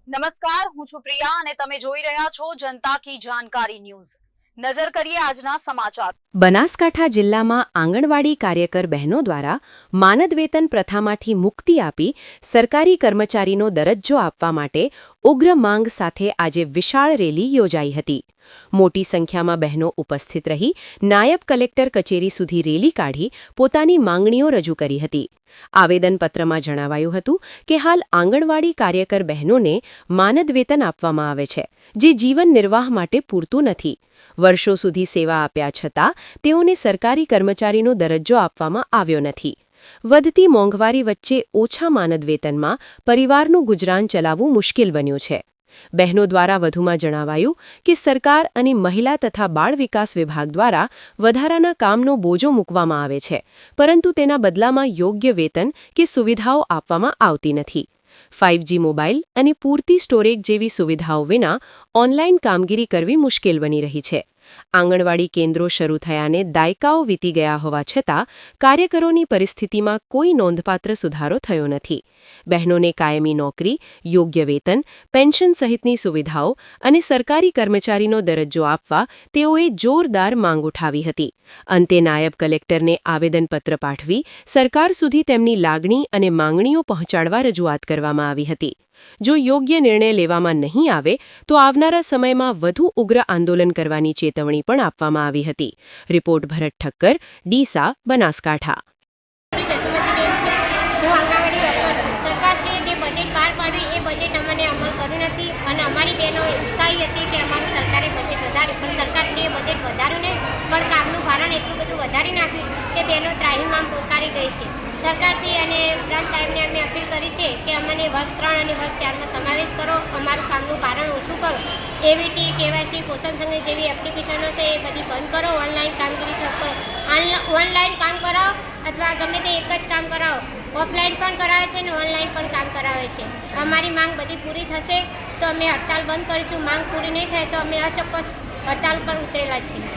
નમસ્કાર, હું છું પ્રિયા અને તમે જોઈ રહ્યા છો જનતા કી જાણકારી ન્યૂઝ। નજર કરીએ આજના સમાચાર। બનાસકાંઠા જિલ્લામાં આંગણવાડી કાર્યકર બહેનો દ્વારા માનદ વેતન પ્રથામાંથી મુક્તિ આપી સરકારી કર્મચારીનો દરજ્જો આપવા માટે ઉગ્ર માંગ સાથે આજે વિશાળ રેલી યોજાઈ હતી। મોટી સંખ્યામાં બહેનો ઉપસ્થિત રહી નાયબ કલેક્ટર કચેરી સુધી રેલી કાઢી પોતાની માંગણીઓ રજૂ કરી હતી। આવેદનપત્રમાં જણાવાયું હતું કે હાલ આંગણવાડી કાર્યકર બહેનોને માનદ વેતન આપવામાં આવે છે, જે જીવન નિર્વાહ માટે પૂરતું નથી। વર્ષો સુધી સેવા આપ્યા છતાં તેઓને સરકારી કર્મચારીનો દરજ્જો આપવામાં આવ્યો નથી। વધતી મોંઘવારી વચ્ચે ઓછા માનદ વેતનમાં પરિવારનું ગુજરાન ચલાવવું મુશ્કેલ બન્યું છે। બહેનો દ્વારા વધુમાં જણાવાયું કે સરકાર અને મહિલા તથા બાળ વિકાસ વિભાગ દ્વારા વધારાના કામનો બોજો મૂકવામાં આવે છે, પરંતુ તેના બદલામાં યોગ્ય વેતન કે સુવિધાઓ આપવામાં આવતી નથી। 5G મોબાઈલ અને પૂરતી સ્ટોરેજ જેવી સુવિધાઓ વિના ઓનલાઈન કામગીરી કરવી મુશ્કેલ બની રહી છે। આંગણવાડી કેન્દ્રો શરૂ થયાને દાયકાઓ વીતી ગયા હોવા છતાં કાર્યકરોની પરિસ્થિતિમાં કોઈ નોંધપાત્ર સુધારો થયો નથી। બહેનોને કાયમી નોકરી, યોગ્ય વેતન, પેન્શન સહિતની સુવિધાઓ અને સરકારી કર્મચારીનો દરજ્જો આપવા તેઓએ જોરદાર માંગ ઉઠાવી હતી। અંતે નાયબ કલેક્ટરને આવેદનપત્ર પાઠવી સરકાર સુધી તેમની લાગણી અને માંગણીઓ પહોંચાડવા રજૂઆત કરવામાં આવી હતી। જો યોગ્ય નિર્ણય લેવામાં નહીં આવે તો આવનારા સમયમાં વધુ ઉગ્ર આંદોલન કરવાની ચેતવણી પણ આપવામાં આવી હતી। રિપોર્ટ ભરત ઠક્કર, ડીસા, બનાસકાંઠા। હું આંગણવાડી ડૉક્ટર છું। સરકારશ્રીએ જે બજેટ બહાર પાડ્યું એ બજેટ અમને અમલ કર્યું નથી અને અમારી બહેનો ઉત્સાહી હતી કે અમારું સરકારે બજેટ વધાર્યું, પણ સરકારશ્રીએ બજેટ વધાર્યું નહીં, પણ કામનું ભારણ એટલું બધું વધારી નાખ્યું કે બહેનો ત્રાહિમામ પોકારી ગઈ છે। સરકારશ્રી અને પ્રાંત સાહેબને અમે અપીલ કરી છે કે અમને વર્ગ 3 અને વર્ગ 4માં સમાવેશ કરો, અમારું કામનું ભારણ ઓછું કરો। એવીટી, કેવાયસી, પોષણ સંઘ જેવી એપ્લિકેશનો છે એ બધી બંધ કરો, ઓનલાઈન કામગીરી ઠપ કરો। ઓનલાઈન કામ કરાવો અથવા ગમે તે એક જ કામ કરાવો, ઓફલાઈન પણ કરાવે છે અને ઓનલાઈન પણ કામ કરાવે છે। અમારી માંગ બધી પૂરી થશે તો અમે હડતાલ બંધ કરીશું, માંગ પૂરી નહીં થાય તો અમે અચોક્કસ હડતાલ પર ઉતરેલા છીએ।